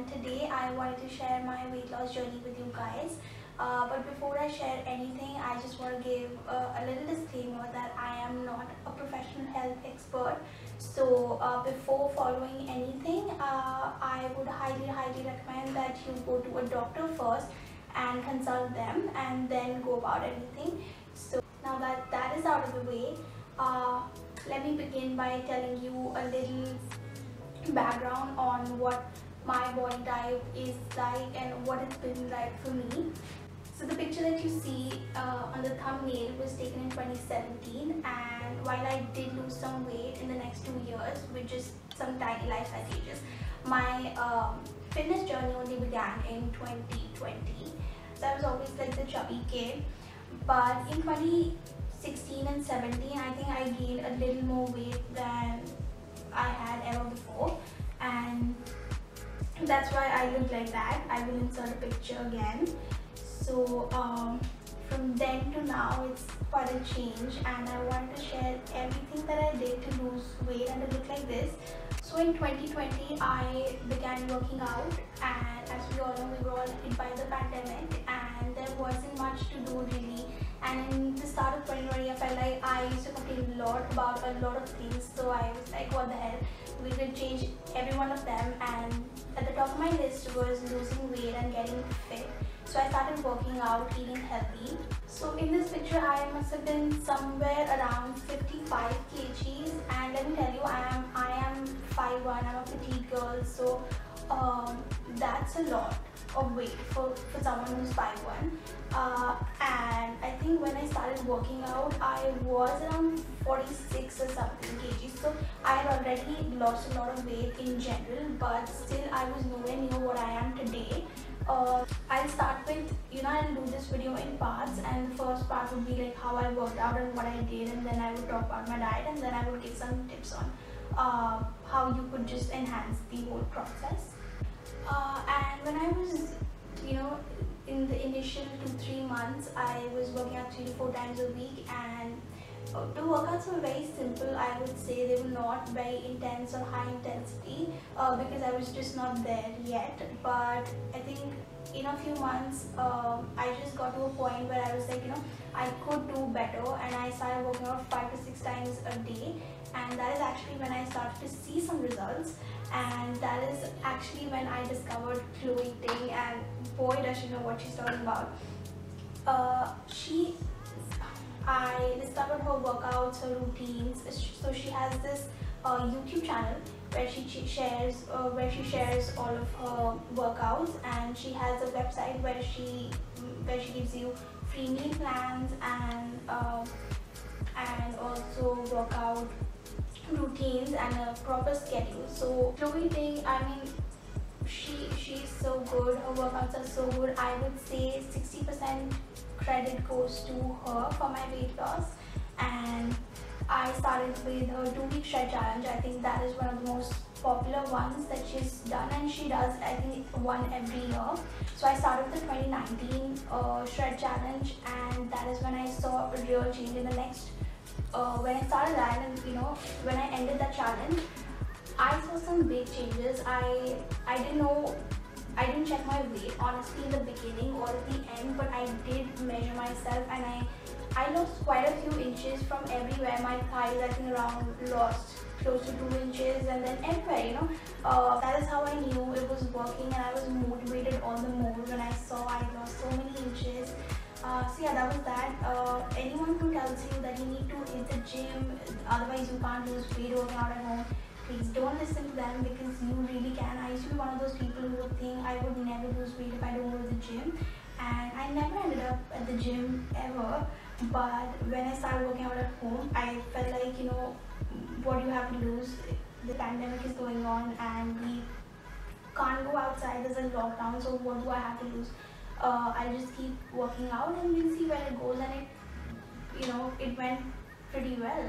and today I wanted to share my weight loss journey with you guys. But before I share anything, I just want to give a little disclaimer that I am not a professional health expert. So before following anything, I would highly recommend that you go to a doctor first and consult them and then go about anything. So now that that is out of the way, let me begin by telling you a little background on what my body type is like and what it's been like for me. So the picture that you see on the thumbnail was taken in 2017, and while I did lose some weight in the next 2 years with just some tiny lifestyle changes, my fitness journey only began in 2020. So I was always like the chubby kid, but in 2016 and 17 I think I gained a little more weight than I had ever before, and that's why I look like that. I will insert a picture again. So from then to now it's quite a change, and I want to share everything that I did to lose weight and to look like this. So in 2020 I began working out, and as we all know, we were all hit by the pandemic and there wasn't much to do really. And in the start of 2020 I felt like I used to complain a lot about a lot of things, so I was like, what the hell, we could change every one of them, and at the top of my list was losing weight and getting fit. So I started working out, eating healthy. So in this picture I must have been somewhere around 55 kgs, and let me tell you, I am 5'1", I'm a petite girl, so that's a lot of weight for someone who's 5'1". And I think when I started working out I was around 46 or something kgs, so I had already lost a lot of weight in general, but still I was nowhere near what I am today. I'll start with, I'll do this video in parts, and the first part would be like how I worked out and what I did, and then I would talk about my diet, and then I would give some tips on how you could just enhance the whole process. And when I was, in the initial 2-3 months, I was working out 3 to 4 times a week, and the workouts were very simple. I would say they were not very intense or high intensity because I was just not there yet. But I think in a few months I just got to a point where I was like, I could do better, and I started working out 5 to 6 times a day, and that is actually when I started to see some results. And that is actually when I discovered Chloe Ting, and boy does she know what she's talking about. I discovered her workouts, her routines. So she has this YouTube channel where she shares all of her workouts, and she has a website where she gives you free meal plans and also workout routines and a proper schedule. So Chloe Ting, I mean, she's so good. Her workouts are so good. I would say 60% credit goes to her for my weight loss. And I started with her 2-week shred challenge. I think that is one of the most popular ones that she's done, and she does, I think, one every year. So I started with the 2019 shred challenge, and that is when I saw a real change in the next when I started that, and when I ended that challenge, I saw some big changes. I didn't check my weight honestly in the beginning or at the end, but I did measure myself, and I lost quite a few inches from everywhere. My thighs, I think, around lost close to 2 inches, and then everywhere, that is how I knew it was working, and I was motivated all the more when I saw I lost so many inches. So yeah, that was that. Anyone who tells you that you need to hit the gym, otherwise you can't lose weight working out at home, please don't listen to them, because you really can. I used to be one of those people who would think I would never lose weight if I don't go to the gym, and I never ended up at the gym ever. But when I started working out at home, I felt like, what do you have to lose? The pandemic is going on and we can't go outside, there's a lockdown, so what do I have to lose? I'll just keep working out and we'll see where it goes, and it went pretty well.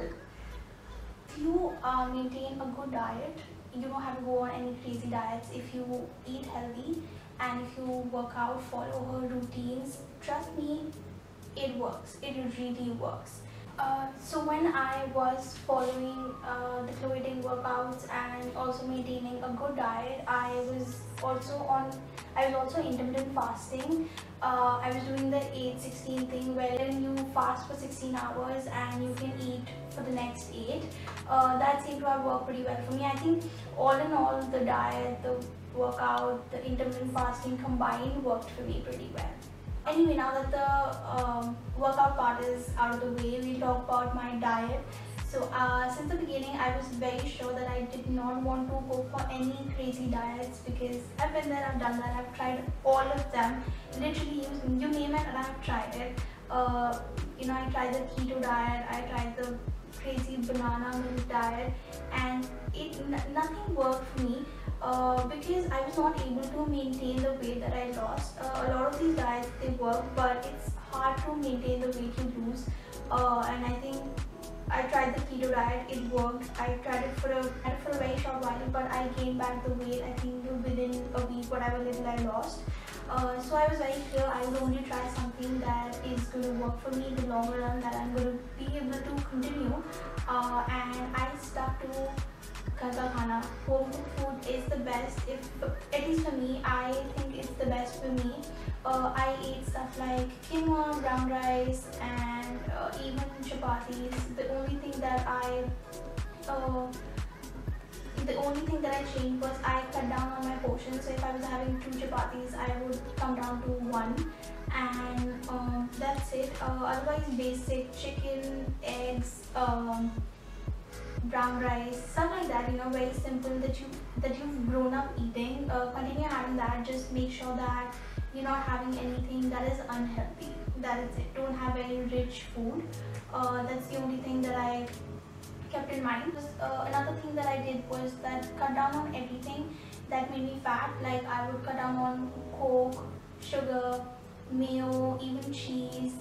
If you maintain a good diet, you don't have to go on any crazy diets. If you eat healthy and if you work out, follow her routines, trust me, it works. It really works. So when I was following the Chloe Ting workouts and also maintaining a good diet, I was also intermittent fasting. I was doing the 8-16 thing, wherein you fast for 16 hours and you can eat for the next 8. That seemed to have worked pretty well for me. I think all in all, the diet, the workout, the intermittent fasting combined worked for me pretty well. Anyway, now that the workout part is out of the way, we'll talk about my diet. So since the beginning, I was very sure that I did not want to go for any crazy diets, because I've been there, I've done that, I've tried all of them. Literally, you name it and I've tried it. I tried the keto diet, I tried the crazy banana milk diet, and nothing worked for me. Because I was not able to maintain the weight that I lost. A lot of these diets, they work, but it's hard to maintain the weight you lose. And I think I tried the keto diet, it worked. I tried it for a very short while, but I gained back the weight, I think within a week, whatever little I lost. So I was very clear I would only try something that is going to work for me in the long run, that I'm going to be able to continue. And I stuck to घर का खाना. Home cooked food is the best. At least for me, I think it's the best for me. I eat stuff like quinoa, brown rice, and even chapatis. The only thing that I changed was I cut down on my portions. So if I was having 2 chapatis, I would come down to 1, and that's it. Otherwise, basic chicken, eggs, brown rice, stuff like that, very simple, that you've grown up eating. Continue having that. Just make sure that you're not having anything that is unhealthy. That is it. Don't have very rich food. That's the only thing that I kept in mind. Another thing that I did was that cut down on everything that made me fat. Like I would cut down on Coke, sugar, mayo, even cheese,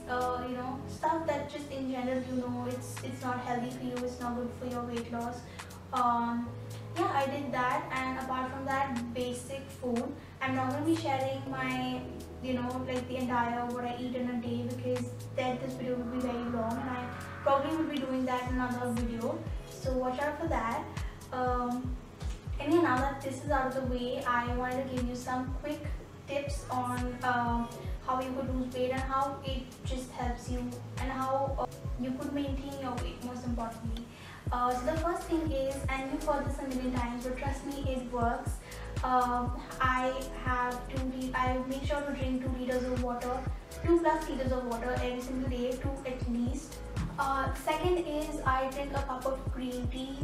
stuff that just in general, it's not healthy for you, it's not good for your weight loss. Yeah, I did that. And apart from that, basic food. I'm not going to be sharing my, like the entire what I eat in a day, because then this video will be very long, and I probably will be doing that in another video. So watch out for that. Anyway, now that this is out of the way, I wanted to give you some quick tips on how you could lose weight and how it just helps you, and how you could maintain your weight, most importantly. So the first thing is, and you've heard this a million times, but trust me, it works. I make sure to drink 2 liters of water, 2+ liters of water every single day, 2 at least. Second is, I drink a cup of green tea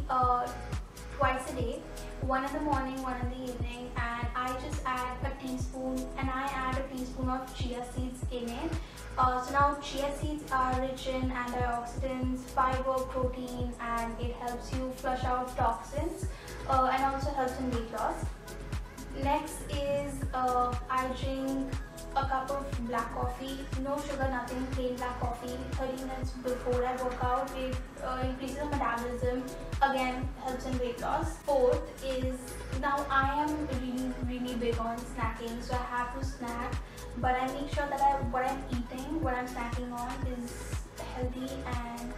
twice a day, 1 in the morning, 1 in the evening, and I just add a teaspoon of chia seeds in it. So now chia seeds are rich in antioxidants, fiber, protein, and it helps you flush out toxins, and also helps in weight loss. Next is I drink a cup of black coffee, no sugar, nothing, plain black coffee, 30 minutes before I work out. It increases the metabolism, again helps in weight loss. Fourth is, now I am really big on snacking, so I have to snack, but I make sure that what I'm eating, what I'm snacking on is healthy and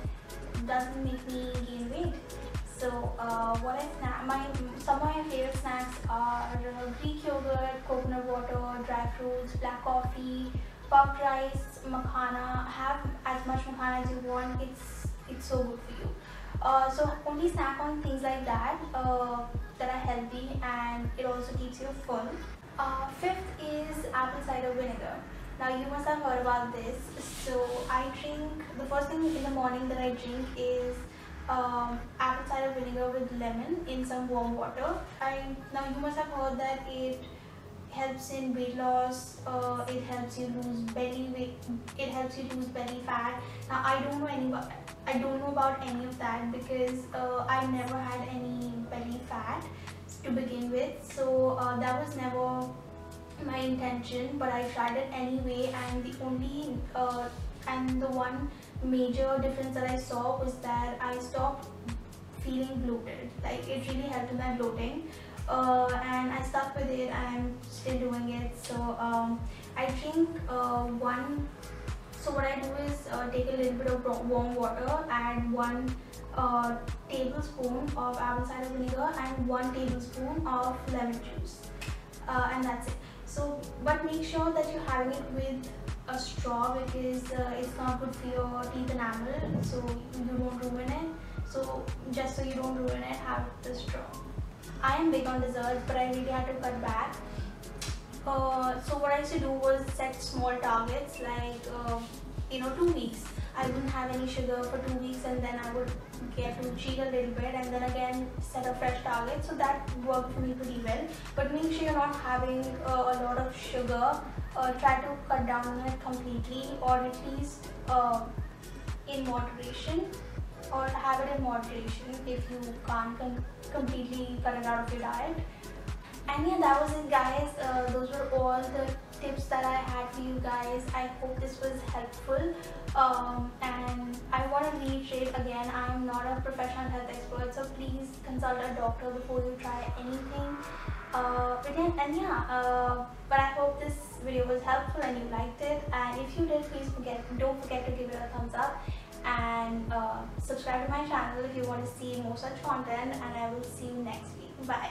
doesn't make me gain weight. So what I snack, some of my favorite snacks are Greek yogurt, coconut water, dry fruits, black coffee, puffed rice, makhana. Have as much makhana as you want. It's so good for you. So only snack on things like that that are healthy, and it also keeps you full. Fifth is apple cider vinegar. Now you must have heard about this. So I drink, the first thing in the morning that I drink is apple cider vinegar with lemon in some warm water. Now you must have heard that it helps in weight loss, it helps you lose belly weight, it helps you lose belly fat. Now I don't know about any of that, because I never had any belly fat to begin with, so that was never my intention, but I tried it anyway, and the one major difference that I saw was that I stopped feeling bloated. Like, it really helped in my bloating, and I stuck with it, and I'm still doing it. So I drink 1 So what I do is take a little bit of warm water, add 1 tablespoon of apple cider vinegar and 1 tablespoon of lemon juice, and that's it. So but make sure that you're having it with a straw, because it's not good for your teeth enamel, so you don't ruin it. So just so you don't ruin it, have the straw. I am big on desserts, but I really had to cut back. So what I used to do was set small targets, like 2 weeks. I wouldn't have any sugar for 2 weeks, and then I would get to cheat a little bit, and then again set a fresh target. So that worked for me pretty well. But make sure you're not having a lot of sugar. Try to cut down on it completely, or at least in moderation, or have it in moderation if you can't completely cut it out of your diet. And yeah, that was it, guys. Those were all the tips that I had for you guys. I hope this was helpful. And I want to reiterate again, I am not a professional health expert, so please consult a doctor before you try anything. But I hope this video was helpful and you liked it. And if you did, please don't forget to give it a thumbs up, and subscribe to my channel if you want to see more such content. And I will see you next week. Bye.